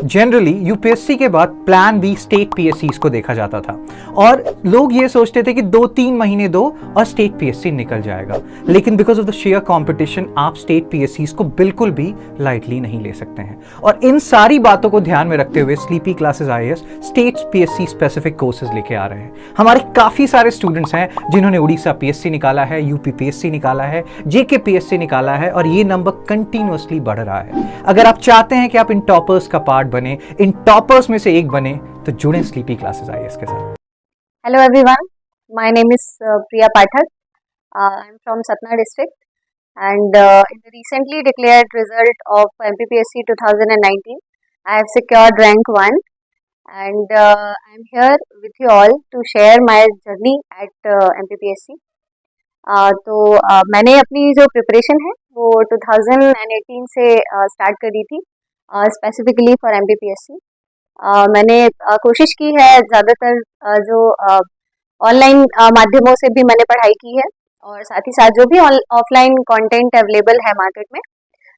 Generally UPSC के बाद plan B state पीएससीज को देखा जाता था और लोग ये सोचते थे कि 2-3 महीने दो और स्टेट पीएससी निकल जाएगा। लेकिन because of the share competition आप स्टेट पीएससीज को बिल्कुल भी लाइटली नहीं ले सकते हैं। और इन सारी बातों को ध्यान में रखते हुए sleepy classes IAS state PSC specific courses लेके आ रहे हैं। हमारे काफी सारे स्टूडेंट्स हैं जिन्होंने उड़ीसा पीएससी निकाला है, यूपी पीएससी निकाला है, जेके पीएससी निकाला है और ये नंबर कंटिन्यूअसली बढ़ रहा है। अगर आप चाहते हैं कि आप इन टॉपर्स का पार्ट बने, इन टॉपर्स में से एक बने, तो जुड़े स्लीपी क्लासेस आईएएस के साथ। Hello everyone, my name is Priya Pathak. I'm from Satna district and in the recently declared result of MPPSC 2019, I have secured rank 1 and I'm here with you all to share my journey at MPPSC. तो मैंने अपनी जो preparation है वो 2018 से start करी थी specifically for MPPSC। मैंने कोशिश की है ज़्यादातर जो ऑनलाइन माध्यमों से भी मैंने पढ़ाई की है और साथ ही साथ जो भी ऑफलाइन कंटेंट अवेलेबल है मार्केट में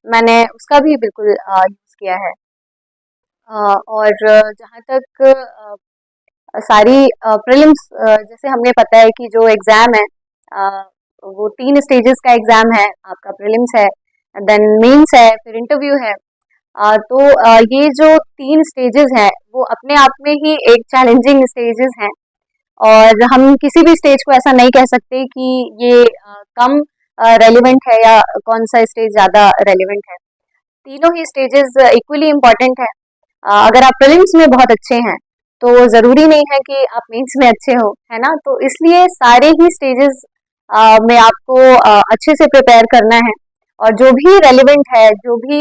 मैंने उसका भी बिल्कुल यूज़ किया है। और जहाँ तक सारी प्रीलिम्स जैसे हमें पता है कि जो एग्ज़ाम है वो 3 स्टेजेस का एग्ज़ाम है। आपका प्रीलिम्स है, देन मेंस है, फिर इंटरव्यू है। तो ये जो 3 स्टेजेस हैं वो अपने आप में ही एक चैलेंजिंग स्टेजेस हैं और हम किसी भी स्टेज को ऐसा नहीं कह सकते कि ये कम रेलिवेंट है या कौन सा स्टेज ज़्यादा रेलिवेंट है। तीनों ही स्टेजेस इक्वली इम्पॉर्टेंट है। अगर आप प्रीलिम्स में बहुत अच्छे हैं तो ज़रूरी नहीं है कि आप मेंस में अच्छे हो, है ना। तो इसलिए सारे ही स्टेजेस में आपको अच्छे से प्रिपेयर करना है और जो भी रेलिवेंट है, जो भी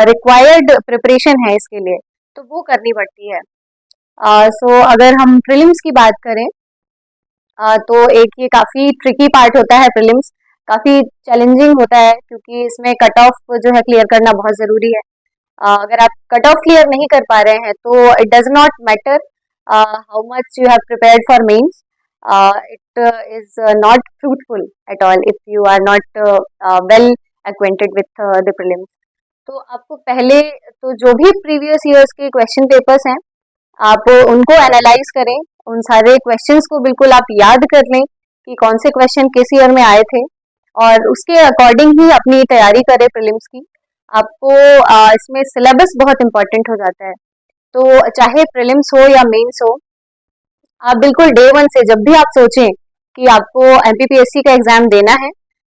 रिक्वायर्ड प्रिपरेशन है इसके लिए, तो वो करनी पड़ती है। सो अगर हम प्रीलिम्स की बात करें तो एक ये काफ़ी ट्रिकी पार्ट होता है। प्रीलिम्स काफ़ी चैलेंजिंग होता है क्योंकि इसमें कट ऑफ जो है क्लियर करना बहुत ज़रूरी है। अगर आप कट ऑफ क्लियर नहीं कर पा रहे हैं तो it does not matter how much you have prepared for mains, it is not fruitful at all if you are not well acquainted with the prelims। तो आपको पहले तो जो भी प्रीवियस ईयर्स के क्वेश्चन पेपर्स हैं आप उनको एनालाइज करें, उन सारे क्वेश्चंस को बिल्कुल आप याद कर लें कि कौन से क्वेश्चन किस ईयर में आए थे और उसके अकॉर्डिंग ही अपनी तैयारी करें प्रीलिम्स की। आपको इसमें सिलेबस बहुत इम्पोर्टेंट हो जाता है। तो चाहे प्रीलिम्स हो या मेंस हो, आप बिल्कुल डे 1 से जब भी आप सोचें कि आपको MPPSC का एग्ज़ाम देना है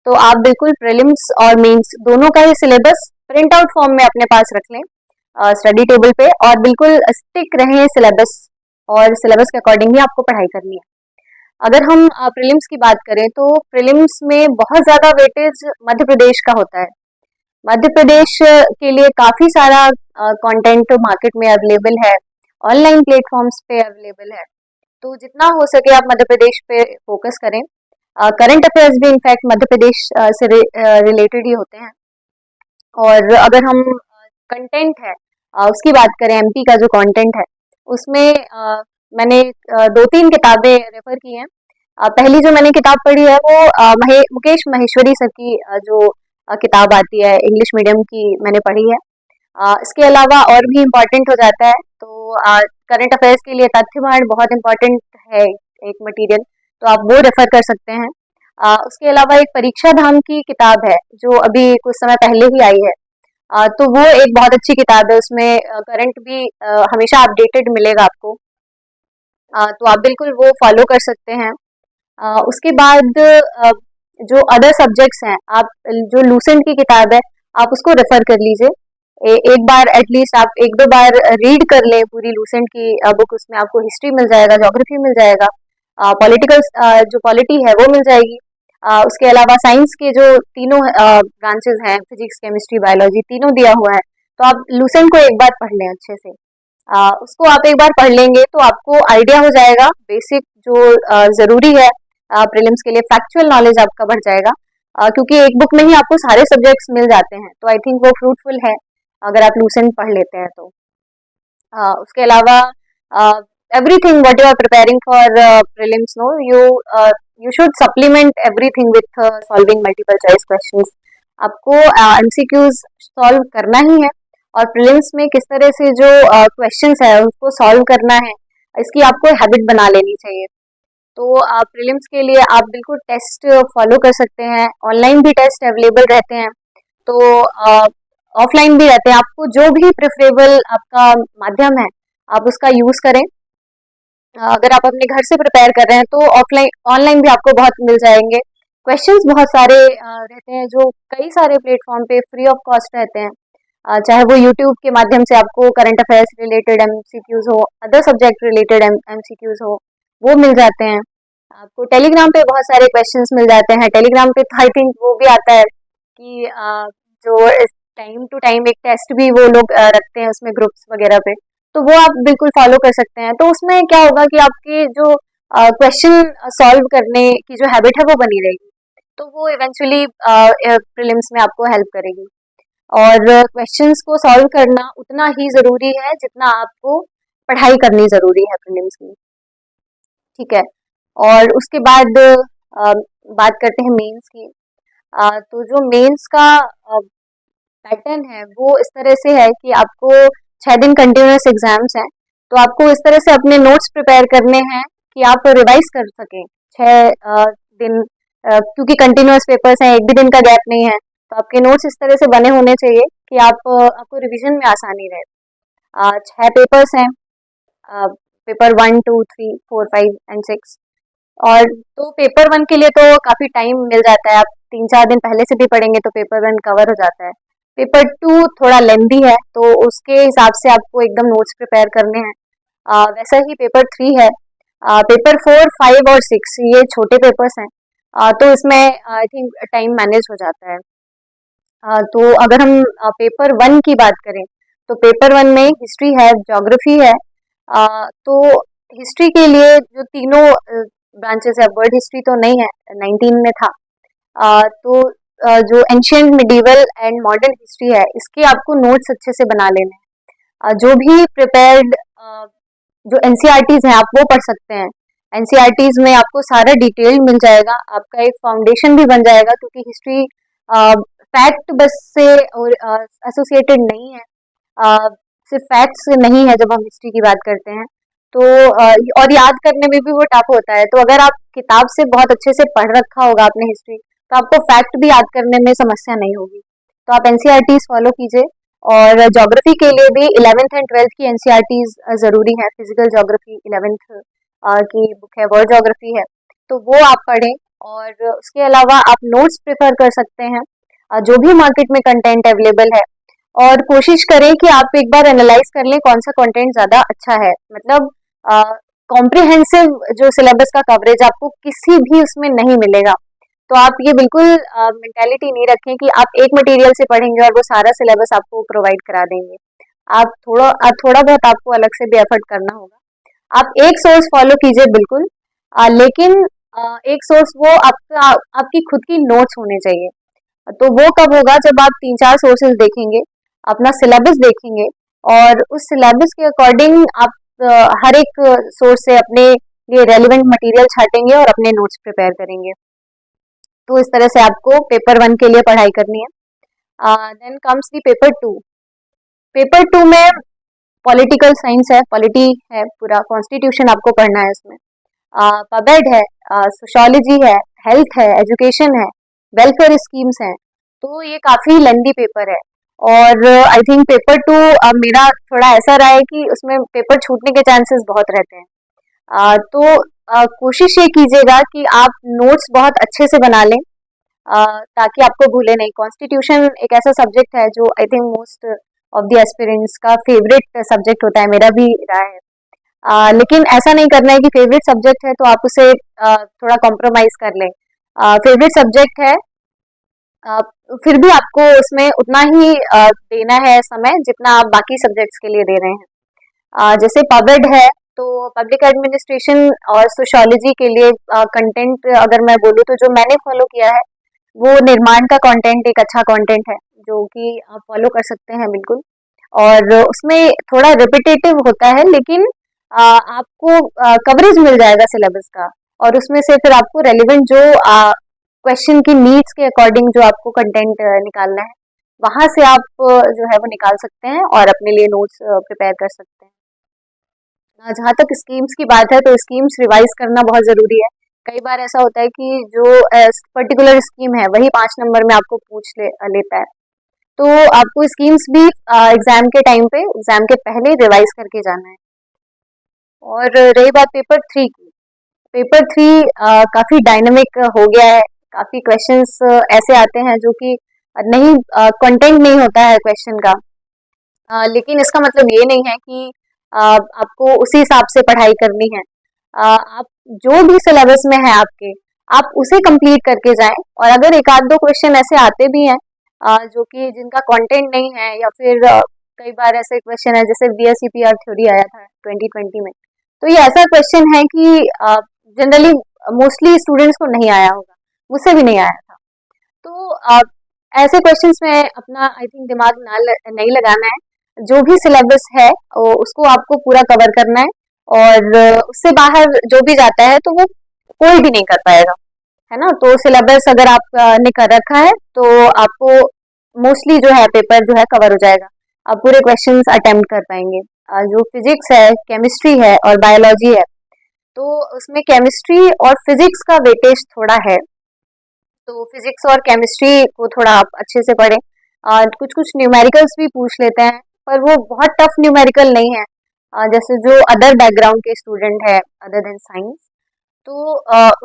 तो आप बिल्कुल प्रीलिम्स और मेंस दोनों का ही सिलेबस प्रिंट आउट फॉर्म में अपने पास रख लें स्टडी टेबल पे और बिल्कुल स्टिक रहें सिलेबस और सिलेबस के अकॉर्डिंग ही आपको पढ़ाई करनी है। अगर हम प्रीलिम्स की बात करें तो प्रीलिम्स में बहुत ज़्यादा वेटेज मध्य प्रदेश का होता है। मध्य प्रदेश के लिए काफ़ी सारा कंटेंट मार्केट में अवेलेबल है, ऑनलाइन प्लेटफॉर्म्स पे अवेलेबल है। तो जितना हो सके आप मध्य प्रदेश पे फोकस करें। करंट अफेयर्स भी इनफैक्ट मध्य प्रदेश से रिलेटेड ही होते हैं। और अगर हम कंटेंट है उसकी बात करें, MP का जो कंटेंट है उसमें मैंने 2-3 किताबें रेफर की हैं। पहली जो मैंने किताब पढ़ी है वो मुकेश महेश्वरी सर की जो किताब आती है इंग्लिश मीडियम की, मैंने पढ़ी है। इसके अलावा और भी इम्पॉर्टेंट हो जाता है तो करंट अफेयर्स के लिए तथ्यवाण बहुत इम्पॉर्टेंट है एक मटेरियल, तो आप वो रेफर कर सकते हैं। उसके अलावा एक परीक्षा धाम की किताब है जो अभी कुछ समय पहले ही आई है। तो वो एक बहुत अच्छी किताब है, उसमें करंट भी हमेशा अपडेटेड मिलेगा आपको। तो आप बिल्कुल वो फॉलो कर सकते हैं। उसके बाद जो अदर सब्जेक्ट्स हैं, आप जो लूसेंट की किताब है आप उसको रेफर कर लीजिए। एक बार एटलीस्ट आप 1-2 बार रीड कर लें पूरी लूसेंट की बुक। उसमें आपको हिस्ट्री मिल जाएगा, ज्योग्राफी मिल जाएगा, पॉलिटिकल जो पॉलिटी है वो मिल जाएगी। उसके अलावा साइंस के जो तीनों ब्रांचेस हैं, फिजिक्स, केमिस्ट्री, बायोलॉजी, तीनों दिया हुआ है। तो आप लूसेंट को एक बार पढ़ लें अच्छे से। उसको आप एक बार पढ़ लेंगे तो आपको आइडिया हो जाएगा बेसिक जो ज़रूरी है प्रीलिम्स के लिए, फैक्चुअल नॉलेज आपका बढ़ जाएगा क्योंकि एक बुक में ही आपको सारे सब्जेक्ट्स मिल जाते हैं। तो आई थिंक वो फ्रूटफुल है अगर आप लूसेंट पढ़ लेते हैं तो। उसके अलावा everything what you are preparing for prelims, no, you should supplement everything with solving multiple choice questions। आपको MCQs सॉल्व करना ही है और प्रीलिम्स में किस तरह से जो क्वेश्चंस है उसको सॉल्व करना है, इसकी आपको हैबिट बना लेनी चाहिए। तो प्रीलिम्स के लिए आप बिल्कुल टेस्ट फॉलो कर सकते हैं, ऑनलाइन भी टेस्ट अवेलेबल रहते हैं, तो ऑफलाइन भी रहते हैं। आपको जो भी प्रेफरेबल आपका माध्यम है आप उसका यूज करें। अगर आप अपने घर से प्रिपेयर कर रहे हैं तो ऑफलाइन ऑनलाइन भी आपको बहुत मिल जाएंगे। क्वेश्चंस बहुत सारे रहते हैं जो कई सारे प्लेटफॉर्म पे फ्री ऑफ कॉस्ट रहते हैं। चाहे वो यूट्यूब के माध्यम से आपको करंट अफेयर्स रिलेटेड एमसीक्यूज हो, अदर सब्जेक्ट रिलेटेड एमसीक्यूज हो, वो मिल जाते हैं। आपको टेलीग्राम पे बहुत सारे क्वेश्चंस मिल जाते हैं। टेलीग्राम पे तो आई थिंक वो भी आता है कि जो टाइम टू टाइम एक टेस्ट भी वो लोग रखते हैं उसमें ग्रुप्स वगैरह पे, तो वो आप बिल्कुल फॉलो कर सकते हैं। तो उसमें क्या होगा कि आपकी जो क्वेश्चन सॉल्व करने की जो हैबिट है वो बनी रहेगी, तो वो इवेंचुअली प्रीलिम्स में आपको हेल्प करेगी। और क्वेश्चंस को सॉल्व करना उतना ही ज़रूरी है जितना आपको पढ़ाई करनी ज़रूरी है प्रीलिम्स की, ठीक है। और उसके बाद बात करते हैं मेंस की। तो जो मेंस का पैटर्न है वो इस तरह से है कि आपको 6 दिन कंटिन्यूस एग्जाम्स हैं, तो आपको इस तरह से अपने नोट्स प्रिपेयर करने हैं कि आप रिवाइज कर सकें 6 दिन, क्योंकि कंटिन्यूस पेपर्स हैं, एक भी दिन का गैप नहीं है, तो आपके नोट्स इस तरह से बने होने चाहिए कि आपको रिवीजन में आसानी रहे। 6 पेपर्स हैं, पेपर 1, 2, 3, 4, 5 एंड 6। और तो पेपर 1 के लिए तो काफ़ी टाइम मिल जाता है, आप 3-4 दिन पहले से भी पढ़ेंगे तो पेपर 1 कवर हो जाता है। पेपर 2 थोड़ा लेंदी है, तो उसके हिसाब से आपको एकदम नोट्स प्रिपेयर करने हैं। वैसा ही पेपर 3 है। पेपर 4, 5 और 6 ये छोटे पेपर्स हैं, तो इसमें आई थिंक टाइम मैनेज हो जाता है। तो अगर हम पेपर 1 की बात करें तो पेपर 1 में हिस्ट्री है, ज्योग्राफी है। तो हिस्ट्री के लिए जो तीनों ब्रांचेस है, वर्ल्ड हिस्ट्री तो नहीं है, 19 में था। तो जो ancient, medieval and modern history है, इसके आपको नोट्स अच्छे से बना लेने हैं। जो भी प्रिपेयर्ड जो एनसीईआरटीज हैं आप वो पढ़ सकते हैं। एनसीईआरटीज में आपको सारा डिटेल मिल जाएगा, आपका एक फाउंडेशन भी बन जाएगा, क्योंकि हिस्ट्री फैक्ट बस से और एसोसिएटेड नहीं है, सिर्फ फैक्ट्स नहीं है जब हम हिस्ट्री की बात करते हैं। तो और याद करने में भी वो टफ होता है, तो अगर आप किताब से बहुत अच्छे से पढ़ रखा होगा आपने हिस्ट्री, तो आपको फैक्ट भी याद करने में समस्या नहीं होगी। तो आप एनसीईआरटीज फॉलो कीजिए। और ज्योग्राफी के लिए भी 11th एंड 12th की एनसीईआरटीज ज़रूरी है। फिजिकल ज्योग्राफी 11th की बुक है, वर्ल्ड ज्योग्राफी है, तो वो आप पढ़ें। और उसके अलावा आप नोट्स प्रेफर कर सकते हैं, जो भी मार्केट में कंटेंट अवेलेबल है, और कोशिश करें कि आप एक बार एनालाइज कर लें कौन सा कंटेंट ज़्यादा अच्छा है। मतलब कॉम्प्रिहेंसिव जो सिलेबस का कवरेज आपको किसी भी उसमें नहीं मिलेगा। तो आप ये बिल्कुल मेंटालिटी नहीं रखें कि आप एक मटेरियल से पढ़ेंगे और वो सारा सिलेबस आपको प्रोवाइड करा देंगे। आप थोड़ा बहुत आपको अलग से भी एफर्ट करना होगा। आप एक सोर्स फॉलो कीजिए बिल्कुल, लेकिन एक सोर्स वो आपकी खुद की नोट्स होने चाहिए। तो वो कब होगा, जब आप 3-4 सोर्सेज देखेंगे, अपना सिलेबस देखेंगे, और उस सिलेबस के अकॉर्डिंग आप हर एक सोर्स से अपने लिए रेलिवेंट मटेरियल छाटेंगे और अपने नोट्स प्रिपेयर करेंगे। तो इस तरह से आपको पेपर 1 के लिए पढ़ाई करनी है। Then comes the paper 2। Paper 2 में पॉलिटिकल साइंस है, पॉलिटी है, पूरा कॉन्स्टिट्यूशन आपको पढ़ना है इसमें। पबेड है, सोशोलॉजी है, हेल्थ है, एजुकेशन है, वेलफेयर स्कीम्स हैं। तो ये काफ़ी लेंदी पेपर है, और आई थिंक पेपर 2 मेरा थोड़ा ऐसा रहा है कि उसमें पेपर छूटने के चांसेस बहुत रहते हैं। तो कोशिश ये कीजिएगा कि आप नोट्स बहुत अच्छे से बना लें, ताकि आपको भूले नहीं। कॉन्स्टिट्यूशन एक ऐसा सब्जेक्ट है जो I think most of the aspirants का फेवरेट सब्जेक्ट होता है, मेरा भी रहा है। लेकिन ऐसा नहीं करना है कि फेवरेट सब्जेक्ट है तो आप उसे थोड़ा कॉम्प्रोमाइज कर लें। फेवरेट सब्जेक्ट है, फिर भी आपको उसमें उतना ही देना है समय जितना आप बाकी सब्जेक्ट्स के लिए दे रहे हैं। जैसे पबेड है, तो पब्लिक एडमिनिस्ट्रेशन और सोशोलॉजी के लिए कंटेंट अगर मैं बोलूँ तो जो मैंने फॉलो किया है वो निर्माण का कंटेंट एक अच्छा कंटेंट है, जो कि आप फॉलो कर सकते हैं बिल्कुल। और उसमें थोड़ा रिपीटेटिव होता है, लेकिन आपको कवरेज मिल जाएगा सिलेबस का, और उसमें से फिर आपको रेलिवेंट जो क्वेश्चन की नीड्स के अकॉर्डिंग जो आपको कंटेंट निकालना है वहाँ से आप जो है वो निकाल सकते हैं और अपने लिए नोट्स प्रिपेयर कर सकते हैं। जहाँ तक स्कीम्स की बात है तो स्कीम्स रिवाइज करना बहुत ज़रूरी है। कई बार ऐसा होता है कि जो पर्टिकुलर स्कीम है वही 5 नंबर में आपको लेता है, तो आपको स्कीम्स भी एग्जाम के टाइम पे, एग्जाम के पहले रिवाइज करके जाना है। और रही बात पेपर 3 की, पेपर 3 काफ़ी डायनामिक हो गया है। काफ़ी क्वेश्चंस ऐसे आते हैं जो कि नहीं, कंटेंट नहीं होता है क्वेश्चन का, लेकिन इसका मतलब ये नहीं है कि आपको उसी हिसाब से पढ़ाई करनी है। आप जो भी सिलेबस में है आपके, आप उसे कंप्लीट करके जाएं। और अगर एक आध दो क्वेश्चन ऐसे आते भी हैं जो कि जिनका कंटेंट नहीं है, या फिर कई बार ऐसे क्वेश्चन है जैसे BSc-PR थ्योरी आया था 2020 में, तो ये ऐसा क्वेश्चन है कि जनरली मोस्टली स्टूडेंट्स को नहीं आया होगा, मुझसे भी नहीं आया था। तो ऐसे क्वेश्चंस में अपना आई थिंक दिमाग नहीं लगाना है। जो भी सिलेबस है उसको आपको पूरा कवर करना है, और उससे बाहर जो भी जाता है तो वो कोई भी नहीं कर पाएगा, है ना। तो सिलेबस अगर आप ने कर रखा है तो आपको मोस्टली जो है पेपर जो है कवर हो जाएगा, आप पूरे क्वेश्चंस अटेम्प्ट कर पाएंगे। जो फिजिक्स है, केमिस्ट्री है और बायोलॉजी है, तो उसमें केमिस्ट्री और फिजिक्स का वेटेज थोड़ा है, तो फिजिक्स और केमिस्ट्री को थोड़ा आप अच्छे से पढ़ें। कुछ कुछ न्यूमेरिकल्स भी पूछ लेते हैं, पर वो बहुत टफ न्यूमेरिकल नहीं है। जैसे जो अदर बैकग्राउंड के स्टूडेंट है अदर देन साइंस, तो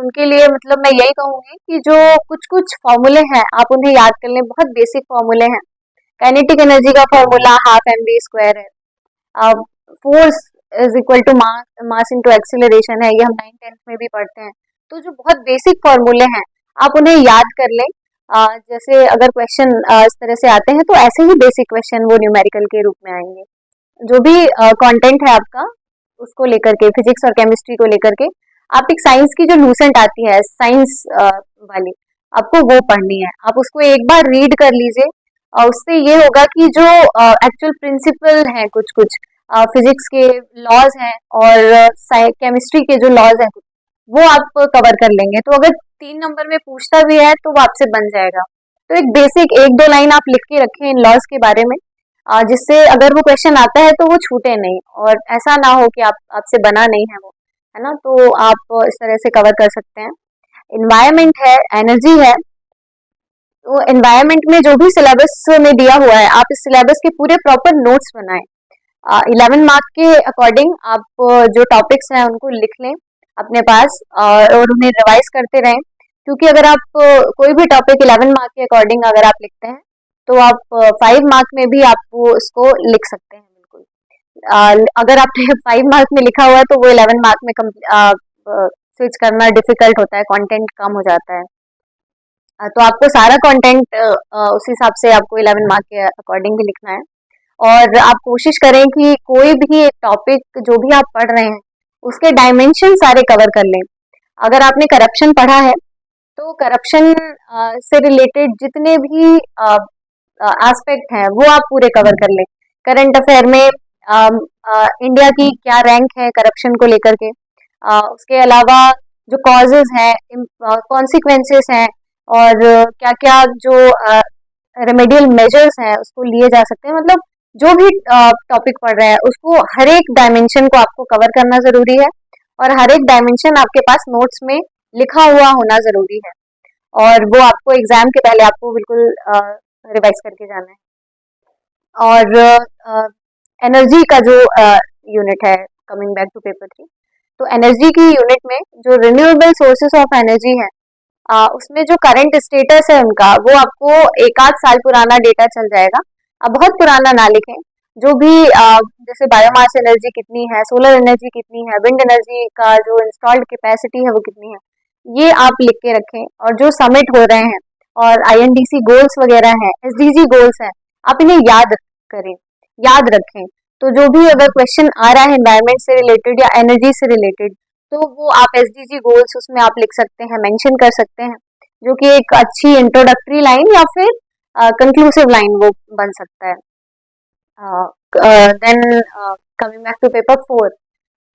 उनके लिए मतलब मैं यही कहूँगी कि जो कुछ कुछ फॉर्मूले हैं आप उन्हें याद कर लें, बहुत बेसिक फॉर्मूले हैं। काइनेटिक एनर्जी का फॉर्मूला हाफ mv² है। Force is equal to mass into acceleration है, ये हम 9th-10th में भी पढ़ते हैं। तो जो बहुत बेसिक फॉर्मूले हैं आप उन्हें याद कर लें। जैसे अगर क्वेश्चन इस तरह से आते हैं तो ऐसे ही बेसिक क्वेश्चन वो न्यूमेरिकल के रूप में आएंगे। जो भी कंटेंट है आपका उसको लेकर के, फिजिक्स और केमिस्ट्री को लेकर के, आप एक साइंस की जो लूसेंट आती है साइंस वाली, आपको वो पढ़नी है। आप उसको एक बार रीड कर लीजिए, और उससे ये होगा कि जो एक्चुअल प्रिंसिपल हैं, कुछ कुछ फिजिक्स के लॉज हैं और केमिस्ट्री के जो लॉज हैं वो आप कवर कर लेंगे। तो अगर 3 नंबर में पूछता भी है तो वो आपसे बन जाएगा। तो एक बेसिक 1-2 लाइन आप लिख के रखें इन लॉज के बारे में, जिससे अगर वो क्वेश्चन आता है तो वो छूटे नहीं, और ऐसा ना हो कि आप आपसे बना नहीं है वो, है ना। तो आप इस तरह से कवर कर सकते हैं। इन्वायरमेंट है, एनर्जी है, तो एनवायरमेंट में जो भी सिलेबस में दिया हुआ है आप इस सिलेबस के पूरे प्रॉपर नोट्स बनाएं। 11 मार्क के अकॉर्डिंग आप जो टॉपिक्स हैं उनको लिख लें अपने पास, और उन्हें रिवाइज करते रहें। क्योंकि अगर आप कोई भी टॉपिक 11 मार्क के अकॉर्डिंग अगर आप लिखते हैं तो आप 5 मार्क में भी आप वो उसको लिख सकते हैं बिल्कुल। अगर आपने 5 मार्क में लिखा हुआ है तो वो 11 मार्क में स्विच करना डिफिकल्ट होता है, कंटेंट कम हो जाता है। तो आपको सारा कंटेंट उस हिसाब से आपको 11 मार्क के अकॉर्डिंग भी लिखना है। और आप कोशिश करें कि कोई भी एक टॉपिक जो भी आप पढ़ रहे हैं उसके डायमेंशन सारे कवर कर लें। अगर आपने करप्शन पढ़ा है तो करप्शन से रिलेटेड जितने भी एस्पेक्ट हैं वो आप पूरे कवर कर लें। करंट अफेयर में इंडिया की क्या रैंक है करप्शन को लेकर के, उसके अलावा जो कॉजेज हैं, कॉन्सिक्वेंसेस हैं, और क्या क्या जो रेमेडियल मेजर्स हैं उसको लिए जा सकते हैं। मतलब जो भी टॉपिक पढ़ रहे हैं उसको हर एक डायमेंशन को आपको कवर करना जरूरी है, और हर एक डायमेंशन आपके पास नोट्स में लिखा हुआ होना जरूरी है, और वो आपको एग्जाम के पहले आपको बिल्कुल रिवाइज करके जाना है। और एनर्जी का जो यूनिट है, कमिंग बैक टू पेपर 3, तो एनर्जी की यूनिट में जो रिन्यूएबल सोर्सेस ऑफ एनर्जी है उसमें जो करंट स्टेटस है उनका, वो आपको एक आध साल पुराना डेटा चल जाएगा। अब बहुत पुराना ना लिखें, जो भी जैसे बायोमास एनर्जी कितनी है, सोलर एनर्जी कितनी है, विंड एनर्जी का जो इंस्टॉल्ड कैपेसिटी है वो कितनी है, ये आप लिख के रखें। और जो समिट हो रहे हैं और INDC गोल्स वगैरह हैं, SDG गोल्स हैं, आप इन्हें याद करें, याद रखें। तो जो भी अगर क्वेश्चन आ रहा है एनवायरमेंट से रिलेटेड या एनर्जी से रिलेटेड, तो वो आप SDG गोल्स उसमें आप लिख सकते हैं, मेंशन कर सकते हैं, जो कि एक अच्छी इंट्रोडक्टरी लाइन या फिर कंक्लूसिव लाइन वो बन सकता है। Then coming back to paper 4,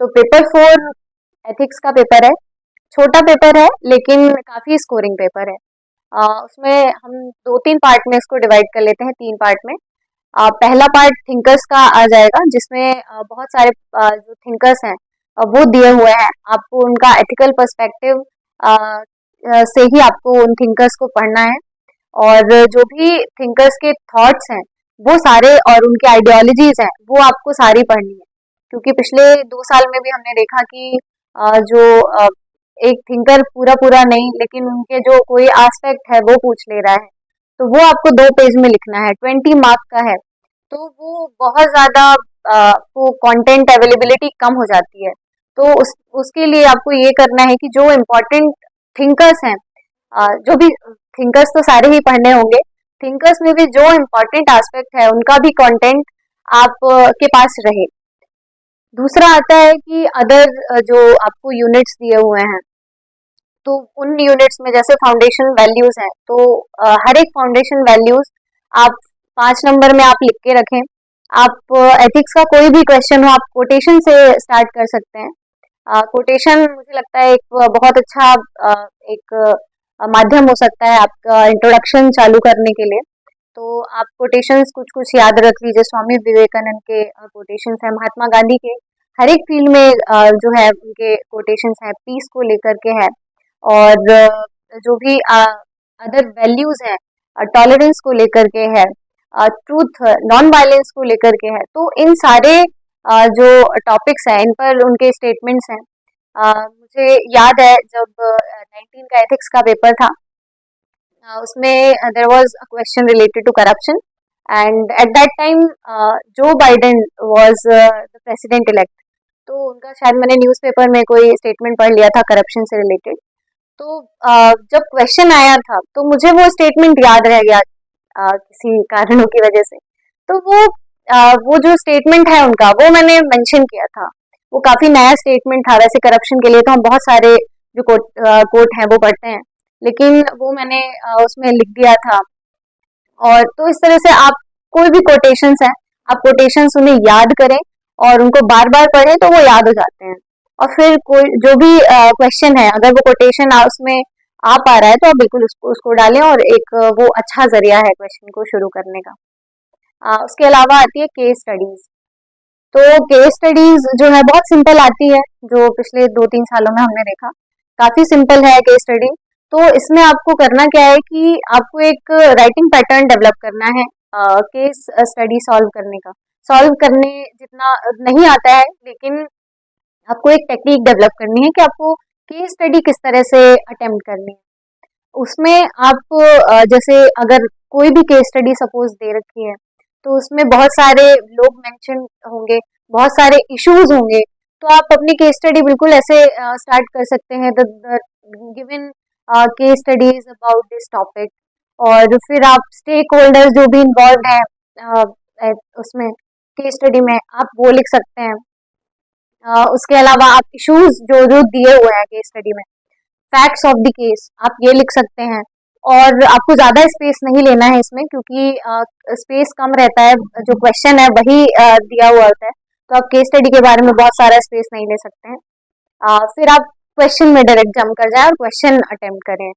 तो पेपर 4 एथिक्स का पेपर है। छोटा पेपर है लेकिन काफी स्कोरिंग पेपर है। उसमें हम 2-3 पार्ट में इसको डिवाइड कर लेते हैं, 3 पार्ट में। पहला पार्ट थिंकर्स का आ जाएगा, जिसमें बहुत सारे जो थिंकर्स हैं वो दिए हुए हैं। आपको उनका एथिकल पर्सपेक्टिव से ही आपको उन थिंकर्स को पढ़ना है, और जो भी थिंकर्स के थॉट्स हैं वो सारे, और उनकी आइडियोलॉजीज हैं वो आपको सारी पढ़नी है। क्योंकि पिछले 2 साल में भी हमने देखा कि जो एक थिंकर पूरा पूरा नहीं, लेकिन उनके जो कोई एस्पेक्ट है वो पूछ ले रहा है, तो वो आपको 2 पेज में लिखना है, 20 मार्क का है। तो वो बहुत ज़्यादा आपको कंटेंट अवेलेबिलिटी कम हो जाती है। तो उसके लिए आपको ये करना है कि जो इम्पोर्टेंट थिंकर्स हैं, जो भी थिंकर्स तो सारे ही पढ़ने होंगे, थिंकर्स में भी जो इम्पोर्टेंट एस्पेक्ट है उनका भी कंटेंट आप के पास रहे। दूसरा आता है कि अदर जो आपको यूनिट्स दिए हुए हैं, तो उन यूनिट्स में जैसे फाउंडेशन वैल्यूज हैं, तो हर एक फाउंडेशन वैल्यूज आप 5 नंबर में आप लिख के रखें। आप एथिक्स का कोई भी क्वेश्चन हो, आप कोटेशन से स्टार्ट कर सकते हैं। कोटेशन मुझे लगता है एक बहुत अच्छा एक माध्यम हो सकता है आपका इंट्रोडक्शन चालू करने के लिए। तो आप कोटेशंस कुछ कुछ याद रख लीजिए। स्वामी विवेकानंद के कोटेशंस हैं, महात्मा गांधी के हर एक फील्ड में जो है उनके कोटेशंस हैं, पीस को लेकर के है, और जो भी अदर वैल्यूज हैं, टॉलरेंस को लेकर के है, ट्रूथ नॉन वायलेंस को लेकर के है। तो इन सारे जो टॉपिक्स हैं इन पर उनके स्टेटमेंट्स हैं। मुझे याद है जब 19 का एथिक्स का पेपर था, उसमें there was a question related to corruption, and at that time जो Biden was the president elect. तो उनका शायद मैंने न्यूज़पेपर में कोई स्टेटमेंट पढ़ लिया था करप्शन से रिलेटेड। तो जब क्वेश्चन आया था तो मुझे वो स्टेटमेंट याद रह गया किसी कारणों की वजह से। तो वो जो स्टेटमेंट है उनका, वो मैंने मेंशन किया था। वो काफी नया स्टेटमेंट था। वैसे करप्शन के लिए तो हम बहुत सारे जो कोट हैं वो पढ़ते हैं, लेकिन वो मैंने उसमें लिख दिया था। और तो इस तरह से आप कोई भी कोटेशंस हैं, आप कोटेशंस उन्हें याद करें और उनको बार बार पढ़ें तो वो याद हो जाते हैं। और फिर कोई जो भी क्वेश्चन है, अगर वो कोटेशन उसमें आ पा रहा है तो आप बिल्कुल उसको डालें, और एक वो अच्छा जरिया है क्वेश्चन को शुरू करने का। उसके अलावा आती है केस स्टडीज। तो केस स्टडीज जो है बहुत सिंपल आती है, जो पिछले 2-3 सालों में हमने देखा, काफी सिंपल है केस स्टडी। तो इसमें आपको करना क्या है कि आपको एक राइटिंग पैटर्न डेवलप करना है केस स्टडी सॉल्व करने का। सॉल्व करने जितना नहीं आता है, लेकिन आपको एक टेक्निक डेवलप करनी है कि आपको केस स्टडी किस तरह से अटेम्प्ट करनी है। उसमें आप जैसे अगर कोई भी केस स्टडी सपोज दे रखी है, तो उसमें बहुत सारे लोग मेंशन होंगे, बहुत सारे इश्यूज होंगे। तो आप अपनी केस स्टडी बिल्कुल ऐसे स्टार्ट कर सकते हैं, the given case studies about this topic. और फिर आप स्टेक होल्डर्स जो भी इन्वॉल्व हैं उसमें केस स्टडी में, आप वो लिख सकते हैं। उसके अलावा आप इश्यूज जो जो दिए हुए हैं केस स्टडी में, फैक्ट्स ऑफ द केस, आप ये लिख सकते हैं। और आपको ज्यादा स्पेस नहीं लेना है इसमें, क्योंकि स्पेस कम रहता है, जो क्वेश्चन है वही दिया हुआ होता है। तो आप केस स्टडी के बारे में बहुत सारा स्पेस नहीं ले सकते हैं। फिर आप क्वेश्चन में डायरेक्ट जंप कर जाए और क्वेश्चन अटेम्प्ट करें,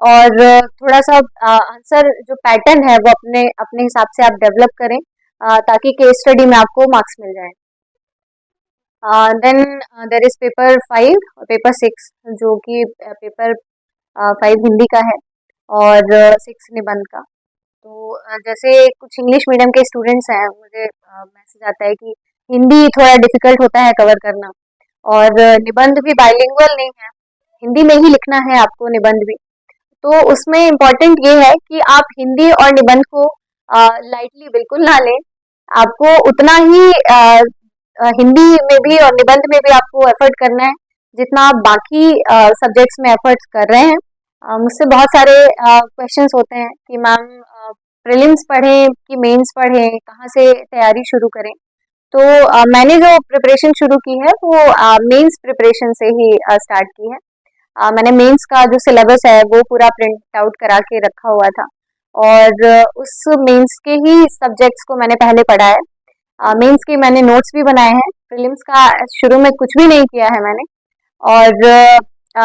और थोड़ा सा आंसर जो पैटर्न है वो अपने अपने हिसाब से आप डेवलप करें, ताकि केस स्टडी में आपको मार्क्स मिल जाए। देन देर इज पेपर 5 और पेपर 6, जो कि पेपर 5 हिंदी का है और 6 निबंध का। तो जैसे कुछ इंग्लिश मीडियम के स्टूडेंट्स हैं, मुझे मैसेज आता है कि हिंदी थोड़ा डिफिकल्ट होता है कवर करना, और निबंध भी बाइलिंगुअल नहीं है, हिंदी में ही लिखना है आपको निबंध भी। तो उसमें इम्पोर्टेंट ये है कि आप हिंदी और निबंध को लाइटली बिल्कुल ना लें। आपको उतना ही हिंदी में भी और निबंध में भी आपको एफर्ट करना है जितना आप बाकी सब्जेक्ट्स में एफर्ट्स कर रहे हैं। मुझसे बहुत सारे क्वेश्चंस होते हैं कि मैम प्रीलिम्स पढ़ें कि मेंस पढ़ें, कहाँ से तैयारी शुरू करें। तो मैंने जो प्रिपरेशन शुरू की है वो मेंस प्रिपरेशन से ही स्टार्ट की है। मैंने मेंस का जो सिलेबस है वो पूरा प्रिंट आउट करा के रखा हुआ था, और उस मेंस के ही सब्जेक्ट्स को मैंने पहले पढ़ा है। मेंस के मैंने नोट्स भी बनाए हैं। प्रीलिम्स का शुरू में कुछ भी नहीं किया है मैंने, और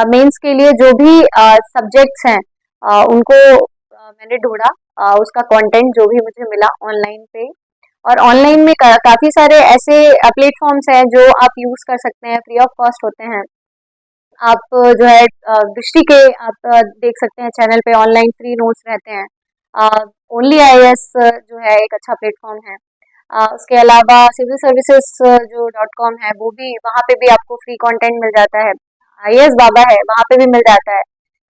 मेंस के लिए जो भी सब्जेक्ट्स हैं उनको मैंने ढूंढा, उसका कंटेंट जो भी मुझे मिला ऑनलाइन पे। और ऑनलाइन में काफ़ी सारे ऐसे प्लेटफॉर्म्स हैं जो आप यूज़ कर सकते हैं, फ्री ऑफ कॉस्ट होते हैं। आप जो है दृष्टि के आप देख सकते हैं चैनल पे, ऑनलाइन फ्री नोट्स रहते हैं। ओनली आईएएस जो है एक अच्छा प्लेटफॉर्म है। उसके अलावा सिविल सर्विसेज जो .com है, वो भी, वहाँ पे भी आपको फ्री कंटेंट मिल जाता है। आईएएस बाबा है, वहाँ पे भी मिल जाता है,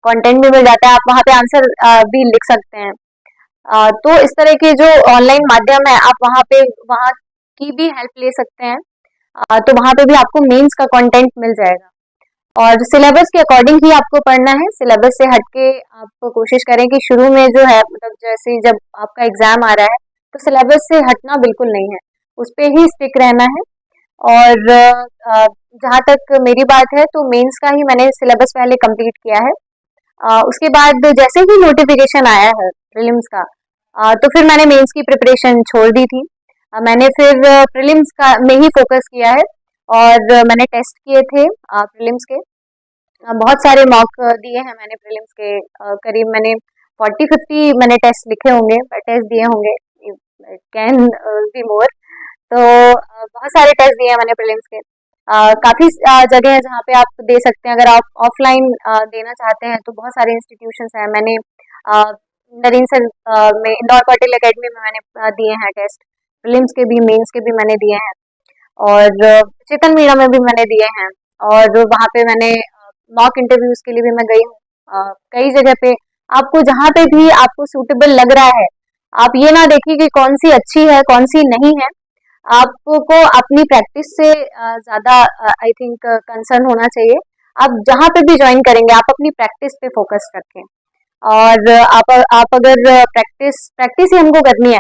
कंटेंट भी मिल जाता है, आप वहाँ पे आंसर भी लिख सकते हैं। तो इस तरह के जो ऑनलाइन माध्यम है, आप वहाँ की भी हेल्प ले सकते हैं। तो वहाँ पे भी आपको मेंस का कंटेंट मिल जाएगा। और सिलेबस के अकॉर्डिंग ही आपको पढ़ना है, सिलेबस से हटके आप कोशिश करें कि शुरू में जो है, मतलब जैसे ही जब आपका एग्जाम आ रहा है, तो सिलेबस से हटना बिल्कुल नहीं है, उस पे ही स्टिक रहना है। और जहाँ तक मेरी बात है, तो मेंस का ही मैंने सिलेबस पहले कंप्लीट किया है। उसके बाद जैसे ही नोटिफिकेशन आया है प्रीलिम्स का, तो फिर मैंने मेंस की प्रिपरेशन छोड़ दी थी। मैंने फिर प्रीलिम्स का में ही फोकस किया है। और मैंने टेस्ट किए थे प्रीलिम्स के, बहुत सारे मॉक दिए हैं मैंने प्रीलिम्स के। करीब मैंने 40-50 मैंने टेस्ट लिखे होंगे, टेस्ट दिए होंगे, कैन बी मोर। तो बहुत सारे टेस्ट दिए हैं मैंने प्रीलिम्स के। काफ़ी जगह है जहाँ पे आप दे सकते हैं, अगर आप ऑफलाइन देना चाहते हैं तो बहुत सारे इंस्टीट्यूशंस हैं। मैंने नरीन सर में, इंदौर पाटिल एकेडमी में मैंने दिए हैं टेस्ट, प्रीलिम्स के भी मेंस के भी मैंने दिए हैं। और चेतन मीरा में भी मैंने दिए हैं। और वहाँ पे मैंने मॉक इंटरव्यूज के लिए भी मैं गई हूँ। कई जगह पे आपको जहाँ पे भी आपको सूटेबल लग रहा है, आप ये ना देखिए कि कौन सी अच्छी है कौन सी नहीं है। आपको अपनी प्रैक्टिस से ज़्यादा आई थिंक कंसर्न होना चाहिए। आप जहाँ पे भी ज्वाइन करेंगे, आप अपनी प्रैक्टिस पे फोकस रखें। और आप अगर प्रैक्टिस प्रैक्टिस ही हमको करनी है,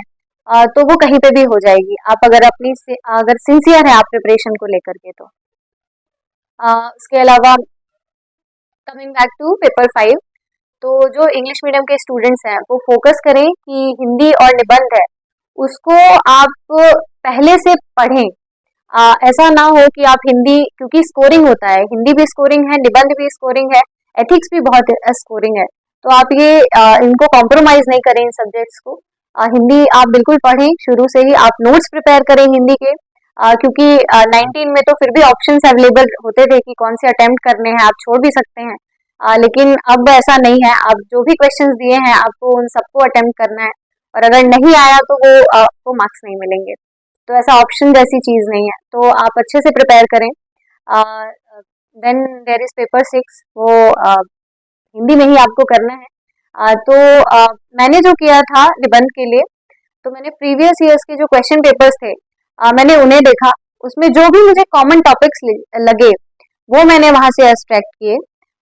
तो वो कहीं पे भी हो जाएगी, आप अगर अगर सिंसियर है आप प्रिपरेशन को लेकर के। तो उसके अलावा कमिंग बैक टू पेपर 5, तो जो इंग्लिश मीडियम के स्टूडेंट्स हैं वो फोकस करें कि हिंदी और निबंध है उसको आप पहले से पढ़ें। ऐसा ना हो कि आप हिंदी, क्योंकि स्कोरिंग होता है, हिंदी भी स्कोरिंग है, निबंध भी स्कोरिंग है, एथिक्स भी बहुत स्कोरिंग है। तो आप ये इनको कॉम्प्रोमाइज नहीं करें इन सब्जेक्ट्स को। हिंदी आप बिल्कुल पढ़ें, शुरू से ही आप नोट्स प्रिपेयर करें हिंदी के। क्योंकि 19 में तो फिर भी ऑप्शंस अवेलेबल होते थे कि कौन से अटेम्प्ट करने हैं, आप छोड़ भी सकते हैं। लेकिन अब ऐसा नहीं है, आप जो भी क्वेश्चंस दिए हैं आपको उन सबको अटेम्प्ट करना है। और अगर नहीं आया तो वो आपको मार्क्स नहीं मिलेंगे। तो ऐसा ऑप्शन जैसी चीज नहीं है, तो आप अच्छे से प्रिपेयर करें। देन देयर इज पेपर 6, वो हिंदी में ही आपको करना है। तो मैंने जो किया था निबंध के लिए, तो मैंने प्रीवियस ईयर्स के जो क्वेश्चन पेपर्स थे, मैंने उन्हें देखा, उसमें जो भी मुझे कॉमन टॉपिक्स लगे वो मैंने वहां से एक्सट्रैक्ट किए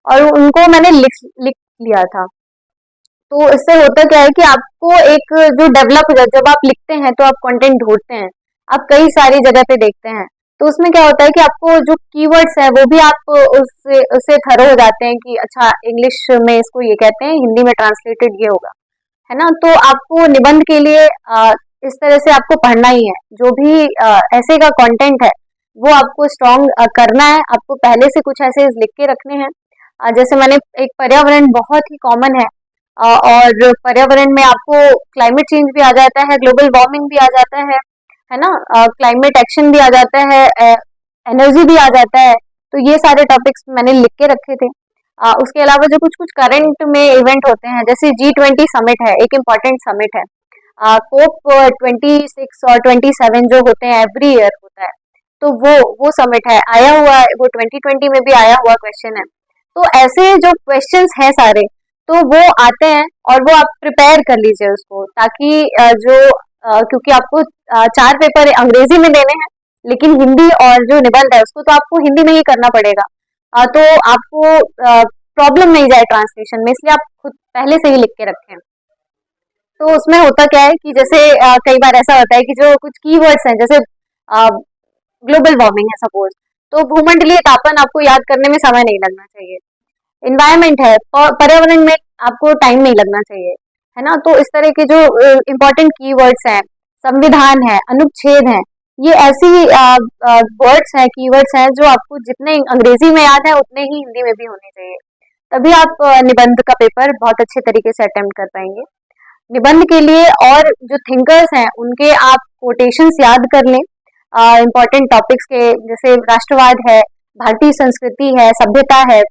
और उनको मैंने लिख लिख लिया था। तो इससे होता क्या है कि आपको एक जो डेवलप, जब आप लिखते हैं तो आप कंटेंट ढूंढते हैं, आप कई सारी जगह पे देखते हैं, तो उसमें क्या होता है कि आपको जो कीवर्ड्स है वो भी आप उससे थरो हो जाते हैं कि अच्छा इंग्लिश में इसको ये कहते हैं, हिंदी में ट्रांसलेटेड ये होगा, है ना। तो आपको निबंध के लिए इस तरह से आपको पढ़ना ही है, जो भी ऐसे का कंटेंट है वो आपको स्ट्रॉन्ग करना है। आपको पहले से कुछ ऐसे लिख के रखने हैं। जैसे मैंने एक पर्यावरण बहुत ही कॉमन है, और पर्यावरण में आपको क्लाइमेट चेंज भी आ जाता है, ग्लोबल वार्मिंग भी आ जाता है ना, क्लाइमेट एक्शन भी आ जाता है, एनर्जी भी आ जाता है। तो ये सारे टॉपिक्स मैंने लिख के रखे थे। उसके अलावा जो कुछ कुछ करंट में इवेंट होते हैं, जैसे G20 समिट है, एक इम्पॉर्टेंट समिट है। कोप 26 और 27 जो होते हैं एवरी ईयर होता है, तो वो समिट है, आया हुआ है, वो 2020 में भी आया हुआ क्वेश्चन है। तो ऐसे जो क्वेश्चंस हैं सारे, तो वो आते हैं और वो आप प्रिपेयर कर लीजिए उसको, ताकि क्योंकि आपको 4 पेपर अंग्रेजी में देने हैं, लेकिन हिंदी और जो निबंध है उसको तो आपको हिंदी में ही करना पड़ेगा। तो आपको प्रॉब्लम नहीं जाए ट्रांसलेशन में, इसलिए आप खुद पहले से ही लिख के रखें। तो उसमें होता क्या है कि जैसे कई बार ऐसा होता है कि जो कुछ कीवर्ड्स हैं, जैसे ग्लोबल वार्मिंग है सपोज, तो भूमंडलीय तापन आपको याद करने में समय नहीं लगना चाहिए। इन्वायरमेंट है, पर्यावरण में आपको टाइम नहीं लगना चाहिए, है ना। तो इस तरह के जो इम्पोर्टेंट कीवर्ड्स हैं, संविधान है, अनुच्छेद है, ये ऐसी वर्ड्स हैं, कीवर्ड्स हैं जो आपको जितने अंग्रेजी में याद है उतने ही हिंदी में भी होने चाहिए। तभी आप निबंध का पेपर बहुत अच्छे तरीके से अटेम्प्ट कर पाएंगे। निबंध के लिए और जो थिंकर्स हैं उनके आप कोटेशंस याद कर लें, इम्पोर्टेंट टॉपिक्स के, जैसे राष्ट्रवाद है, भारतीय संस्कृति है, सभ्यता है,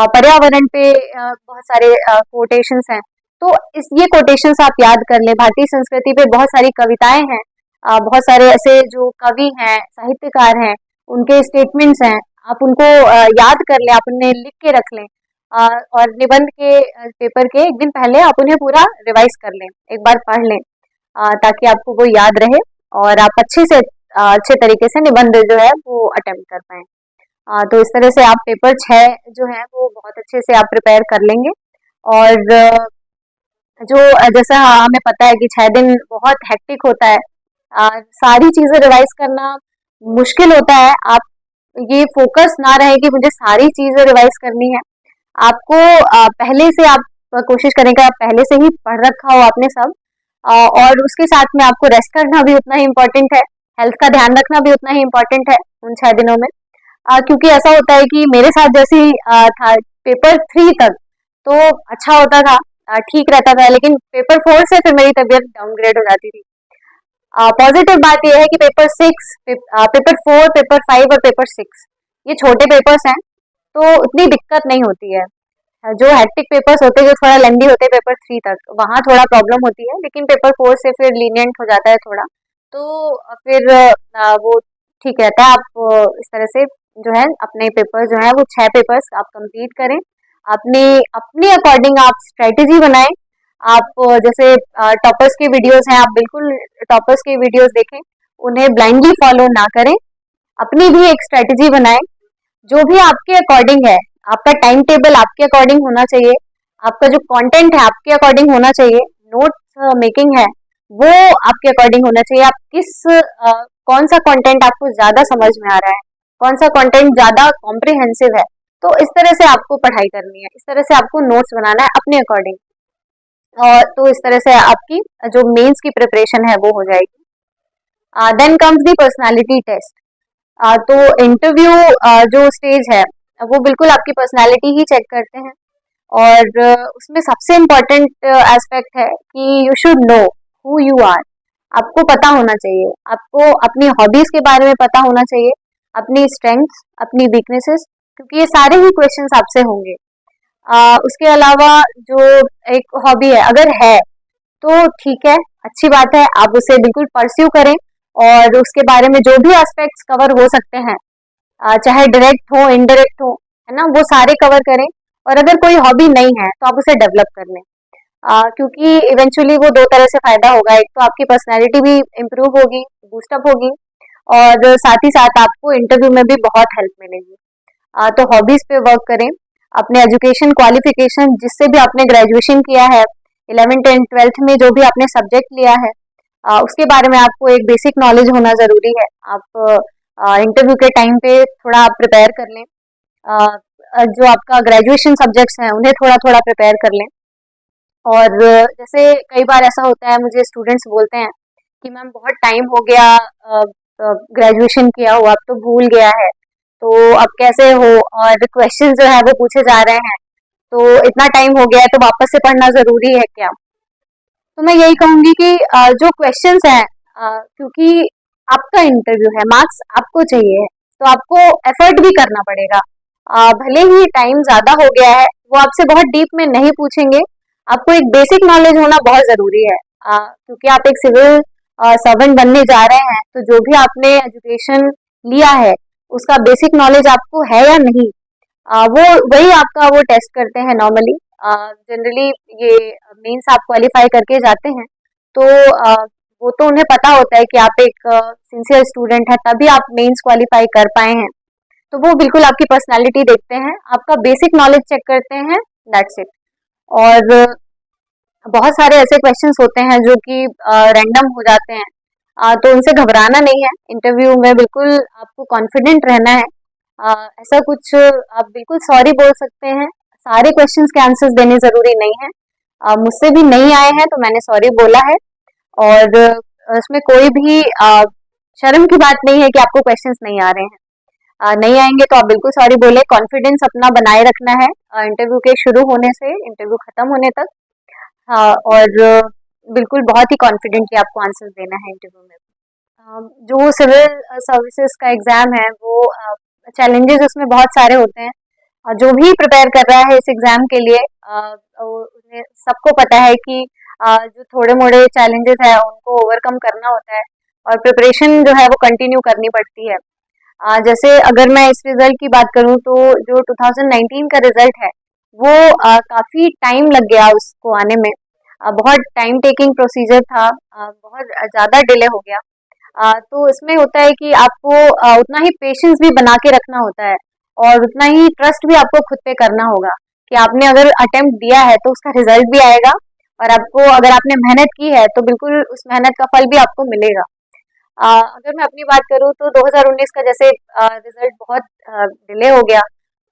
पर्यावरण पे बहुत सारे कोटेशंस हैं। तो ये कोटेशंस आप याद कर लें। भारतीय संस्कृति पे बहुत सारी कविताएं हैं, बहुत सारे ऐसे जो कवि हैं, साहित्यकार हैं, उनके स्टेटमेंट्स हैं, आप उनको याद कर लें, आप उन्हें लिख के रख लें। और निबंध के पेपर के एक दिन पहले आप उन्हें पूरा रिवाइज कर लें, एक बार पढ़ लें, ताकि आपको वो याद रहे और आप अच्छे तरीके से निबंध जो है वो अटेम्प्ट कर पाएं। तो इस तरह से आप पेपर 6 जो है वो बहुत अच्छे से आप प्रिपेयर कर लेंगे। और जो जैसा हमें पता है कि 6 दिन बहुत हेक्टिक होता है, सारी चीजें रिवाइज करना मुश्किल होता है। आप ये फोकस ना रहे कि मुझे सारी चीजें रिवाइज करनी है, आपको पहले से आप कोशिश करें कि आप पहले से ही पढ़ रखा हो आपने सब, और उसके साथ में आपको रेस्ट करना भी उतना ही इम्पोर्टेंट है, हेल्थ का ध्यान रखना भी उतना ही इम्पोर्टेंट है उन 6 दिनों में। क्योंकि ऐसा होता है कि मेरे साथ जैसे था पेपर 3 तक तो अच्छा होता था, ठीक रहता था, लेकिन पेपर 4 से फिर मेरी तबीयत डाउनग्रेड हो जाती थी। पॉजिटिव बात यह है कि पेपर 6, पेपर 4, पेपर 5 और पेपर 6 ये छोटे पेपर्स हैं, तो उतनी दिक्कत नहीं होती है। जो हेक्टिक पेपर्स होते हैं, जो थोड़ा लेंदी होते हैं पेपर 3 तक, वहाँ थोड़ा प्रॉब्लम होती है, लेकिन पेपर 4 से फिर लीनियंट हो जाता है थोड़ा, तो फिर वो ठीक रहता है। आप इस तरह से जो है अपने पेपर जो है वो 6 पेपर्स आप कंप्लीट करें, अपने अपने अकॉर्डिंग आप स्ट्रेटेजी बनाएं। आप जैसे टॉपर्स की वीडियोस हैं, आप बिल्कुल टॉपर्स की वीडियोस देखें, उन्हें ब्लाइंडली फॉलो ना करें, अपनी भी एक स्ट्रेटेजी बनाएं जो भी आपके अकॉर्डिंग है। आपका टाइम टेबल आपके अकॉर्डिंग होना चाहिए, आपका जो कंटेंट है आपके अकॉर्डिंग होना चाहिए, नोट्स मेकिंग है वो आपके अकॉर्डिंग होना चाहिए। आप कौन सा कंटेंट आपको ज्यादा समझ में आ रहा है, कौन सा कंटेंट ज्यादा कॉम्प्रिहेंसिव है, तो इस तरह से आपको पढ़ाई करनी है, इस तरह से आपको नोट्स बनाना है अपने अकॉर्डिंग। और तो इस तरह से आपकी जो मेंस की प्रिपरेशन है वो हो जाएगी। Then comes the personality test. तो इंटरव्यू जो स्टेज है वो बिल्कुल आपकी पर्सनालिटी ही चेक करते हैं, और उसमें सबसे इम्पोर्टेंट एस्पेक्ट है कि you should know who you are. आपको पता होना चाहिए, आपको अपनी हॉबीज के बारे में पता होना चाहिए, अपनी स्ट्रेंथ्स, अपनी वीकनेसेस, क्योंकि ये सारे ही क्वेश्चंस आपसे होंगे। उसके अलावा जो एक हॉबी है अगर है तो ठीक है, अच्छी बात है, आप उसे बिल्कुल परस्यू करें और उसके बारे में जो भी एस्पेक्ट्स कवर हो सकते हैं, चाहे डायरेक्ट हो इनडायरेक्ट हो, है ना, वो सारे कवर करें। और अगर कोई हॉबी नहीं है तो आप उसे डेवलप कर लें, क्योंकि इवेंचुअली वो 2 तरह से फायदा होगा। एक तो आपकी पर्सनैलिटी भी इम्प्रूव होगी, बूस्टअप होगी, और साथ ही साथ आपको इंटरव्यू में भी बहुत हेल्प मिलेगी। तो हॉबीज पे वर्क करें, अपने एजुकेशन क्वालिफिकेशन जिससे भी आपने ग्रेजुएशन किया है, 11th एंड 12th में जो भी आपने सब्जेक्ट लिया है, उसके बारे में आपको एक बेसिक नॉलेज होना जरूरी है। आप इंटरव्यू के टाइम पे थोड़ा आप प्रिपेयर कर लें, जो आपका ग्रेजुएशन सब्जेक्ट्स हैं उन्हें थोड़ा थोड़ा प्रिपेयर कर लें। और जैसे कई बार ऐसा होता है, मुझे स्टूडेंट्स बोलते हैं कि मैम बहुत टाइम हो गया ग्रेजुएशन किया हुआ, अब तो भूल गया है, तो अब कैसे हो, और क्वेश्चन जो है वो पूछे जा रहे हैं, तो इतना टाइम हो गया है तो वापस से पढ़ना जरूरी है क्या? तो मैं यही कहूंगी कि जो क्वेश्चंस हैं, क्योंकि आपका इंटरव्यू है, मार्क्स आपको चाहिए, तो आपको एफर्ट भी करना पड़ेगा। भले ही टाइम ज्यादा हो गया है, वो आपसे बहुत डीप में नहीं पूछेंगे, आपको एक बेसिक नॉलेज होना बहुत जरूरी है, क्योंकि आप एक सिविल सर्वेंट बनने जा रहे हैं, तो जो भी आपने एजुकेशन लिया है उसका बेसिक नॉलेज आपको है या नहीं, वो वही आपका वो टेस्ट करते हैं नॉर्मली। जनरली ये मेंस आप क्वालिफाई करके जाते हैं, तो वो तो उन्हें पता होता है कि आप एक सिंसियर स्टूडेंट है, तभी आप मेंस क्वालिफाई कर पाए हैं। तो वो बिल्कुल आपकी पर्सनालिटी देखते हैं, आपका बेसिक नॉलेज चेक करते हैं, दैट्स इट। और बहुत सारे ऐसे क्वेश्चंस होते हैं जो कि रैंडम हो जाते हैं, तो उनसे घबराना नहीं है। इंटरव्यू में बिल्कुल आपको कॉन्फिडेंट रहना है, ऐसा कुछ आप बिल्कुल सॉरी बोल सकते हैं, सारे क्वेश्चंस के आंसर्स देने जरूरी नहीं है। मुझसे भी नहीं आए हैं तो मैंने सॉरी बोला है, और उसमें कोई भी शर्म की बात नहीं है कि आपको क्वेश्चंस नहीं आ रहे हैं। नहीं आएंगे तो आप बिल्कुल सॉरी बोले, कॉन्फिडेंस अपना बनाए रखना है इंटरव्यू के शुरू होने से इंटरव्यू खत्म होने तक। हाँ, और बिल्कुल बहुत ही कॉन्फिडेंटली आपको आंसर देना है इंटरव्यू में। जो सिविल सर्विसेज का एग्ज़ाम है वो चैलेंजेस उसमें बहुत सारे होते हैं। जो भी प्रिपेयर कर रहा है इस एग्ज़ाम के लिए उन्हें सबको पता है कि जो थोड़े मोड़े चैलेंजेस है उनको ओवरकम करना होता है और प्रिपरेशन जो है वो कंटिन्यू करनी पड़ती है। जैसे अगर मैं इस रिजल्ट की बात करूं तो जो 2019 का रिजल्ट है वो काफ़ी टाइम लग गया उसको आने में। बहुत टाइम टेकिंग प्रोसीजर था, बहुत ज़्यादा डिले हो गया। तो इसमें होता है कि आपको उतना ही पेशेंस भी बना के रखना होता है और उतना ही ट्रस्ट भी आपको खुद पे करना होगा कि आपने अगर अटेम्प्ट दिया है तो उसका रिजल्ट भी आएगा और आपको अगर आपने मेहनत की है तो बिल्कुल उस मेहनत का फल भी आपको मिलेगा। अगर मैं अपनी बात करूँ तो 2019 का जैसे रिजल्ट बहुत डिले हो गया,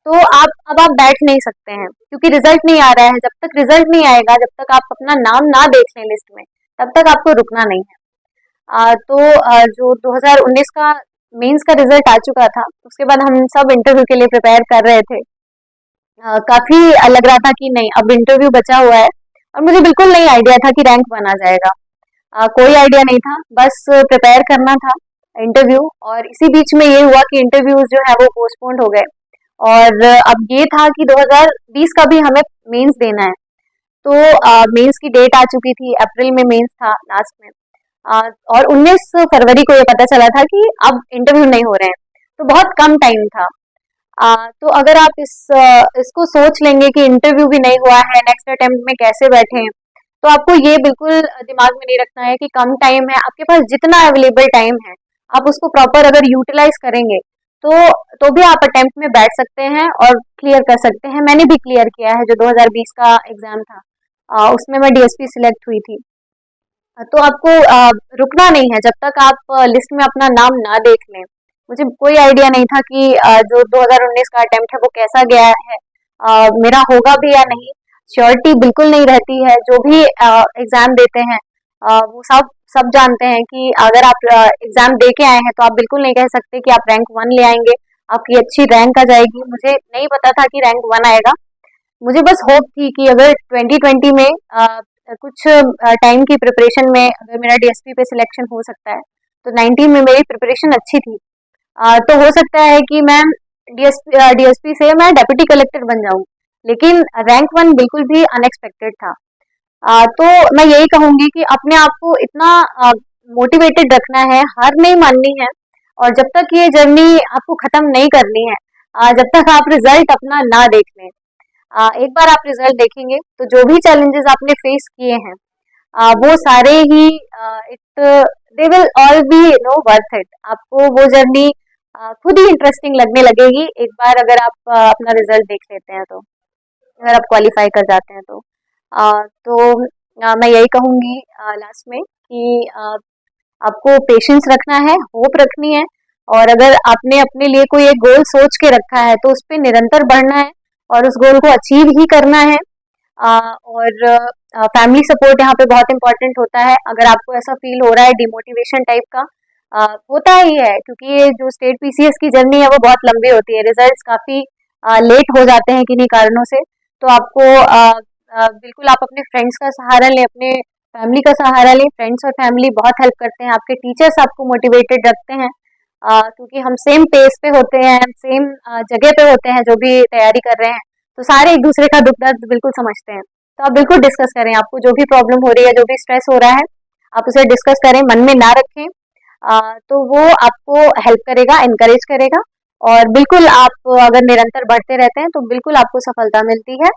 तो आप बैठ नहीं सकते हैं क्योंकि रिजल्ट नहीं आ रहा है। जब तक रिजल्ट नहीं आएगा, जब तक आप अपना नाम ना देख लें लिस्ट में, तब तक आपको रुकना नहीं है। तो जो 2019 का मेंस का रिजल्ट आ चुका था, उसके बाद हम सब इंटरव्यू के लिए प्रिपेयर कर रहे थे। काफी लग रहा था कि नहीं अब इंटरव्यू बचा हुआ है और मुझे बिल्कुल नहीं आइडिया था कि रैंक बना जाएगा। कोई आइडिया नहीं था, बस प्रिपेयर करना था इंटरव्यू। और इसी बीच में ये हुआ कि इंटरव्यूज जो है वो पोस्टपोन्ड हो गए और अब ये था कि 2020 का भी हमें मेंस देना है। तो मेंस की डेट आ चुकी थी, अप्रैल में मेंस था लास्ट में। और 19 फरवरी को ये पता चला था कि अब इंटरव्यू नहीं हो रहे हैं, तो बहुत कम टाइम था। तो अगर आप इसको सोच लेंगे कि इंटरव्यू भी नहीं हुआ है, नेक्स्ट अटेम्प्ट में कैसे बैठे, तो आपको ये बिल्कुल दिमाग में नहीं रखना है कि कम टाइम है। आपके पास जितना अवेलेबल टाइम है आप उसको प्रॉपर अगर यूटिलाइज करेंगे तो भी आप अटेम्प्ट में बैठ सकते हैं और क्लियर कर सकते हैं। मैंने भी क्लियर किया है जो 2020 का एग्जाम था, उसमें मैं डीएसपी सिलेक्ट हुई थी। तो आपको रुकना नहीं है जब तक आप लिस्ट में अपना नाम ना देख लें। मुझे कोई आइडिया नहीं था कि जो 2019 का अटेम्प्ट है वो कैसा गया है, मेरा होगा भी या नहीं। श्योरिटी बिल्कुल नहीं रहती है। जो भी एग्जाम देते हैं वो सब सब जानते हैं कि अगर आप एग्जाम दे के आए हैं तो आप बिल्कुल नहीं कह सकते कि आप रैंक 1 ले आएंगे, आपकी अच्छी रैंक आ जाएगी। मुझे नहीं पता था कि रैंक 1 आएगा। मुझे बस होप थी कि अगर 2020 में कुछ टाइम की प्रिपरेशन में अगर मेरा डीएसपी पे सिलेक्शन हो सकता है, तो 19 में मेरी प्रिपरेशन अच्छी थी। तो हो सकता है कि मैं डीएसपी से मैं डेप्यूटी कलेक्टर बन जाऊं, लेकिन रैंक 1 बिल्कुल भी अनएक्सपेक्टेड था। तो मैं यही कहूंगी कि अपने आप को इतना मोटिवेटेड रखना है, हार नहीं माननी है और जब तक ये जर्नी आपको खत्म नहीं करनी है, जब तक आप रिजल्ट अपना ना देख लें। एक बार आप रिजल्ट देखेंगे तो जो भी चैलेंजेस आपने फेस किए हैं वो सारे ही it they will all be worth it. आपको वो जर्नी खुद ही इंटरेस्टिंग लगने लगेगी एक बार अगर आप अपना रिजल्ट देख लेते हैं तो, अगर आप क्वालिफाई कर जाते हैं तो। मैं यही कहूंगी लास्ट में कि आपको पेशेंस रखना है, होप रखनी है और अगर आपने अपने लिए कोई एक गोल सोच के रखा है तो उस पर निरंतर बढ़ना है और उस गोल को अचीव ही करना है। और फैमिली सपोर्ट यहाँ पे बहुत इंपॉर्टेंट होता है। अगर आपको ऐसा फील हो रहा है डिमोटिवेशन टाइप का, होता ही है क्योंकि ये जो स्टेट पीसीएस की जर्नी है वो बहुत लंबी होती है, रिजल्ट्स काफ़ी लेट हो जाते हैं किन्हीं कारणों से। तो आपको बिल्कुल आप अपने फ्रेंड्स का सहारा लें, अपने फैमिली का सहारा लें। फ्रेंड्स और फैमिली बहुत हेल्प करते हैं, आपके टीचर्स आपको मोटिवेटेड रखते हैं क्योंकि हम सेम पेस पे होते हैं, सेम जगह पे होते हैं जो भी तैयारी कर रहे हैं, तो सारे एक दूसरे का दुख दर्द बिल्कुल समझते हैं। तो आप बिल्कुल डिस्कस करें, आपको जो भी प्रॉब्लम हो रही है, जो भी स्ट्रेस हो रहा है, आप उसे डिस्कस करें, मन में ना रखें। तो वो आपको हेल्प करेगा, इनकरेज करेगा और बिल्कुल आप अगर निरंतर बढ़ते रहते हैं तो बिल्कुल आपको सफलता मिलती है।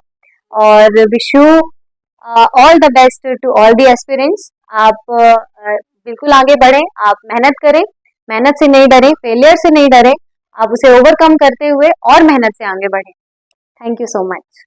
और wish you all the best to all the aspirants. आप बिल्कुल आगे बढ़ें, आप मेहनत करें, मेहनत से नहीं डरें, फेलियर से नहीं डरें, आप उसे ओवरकम करते हुए और मेहनत से आगे बढ़ें। Thank you so much.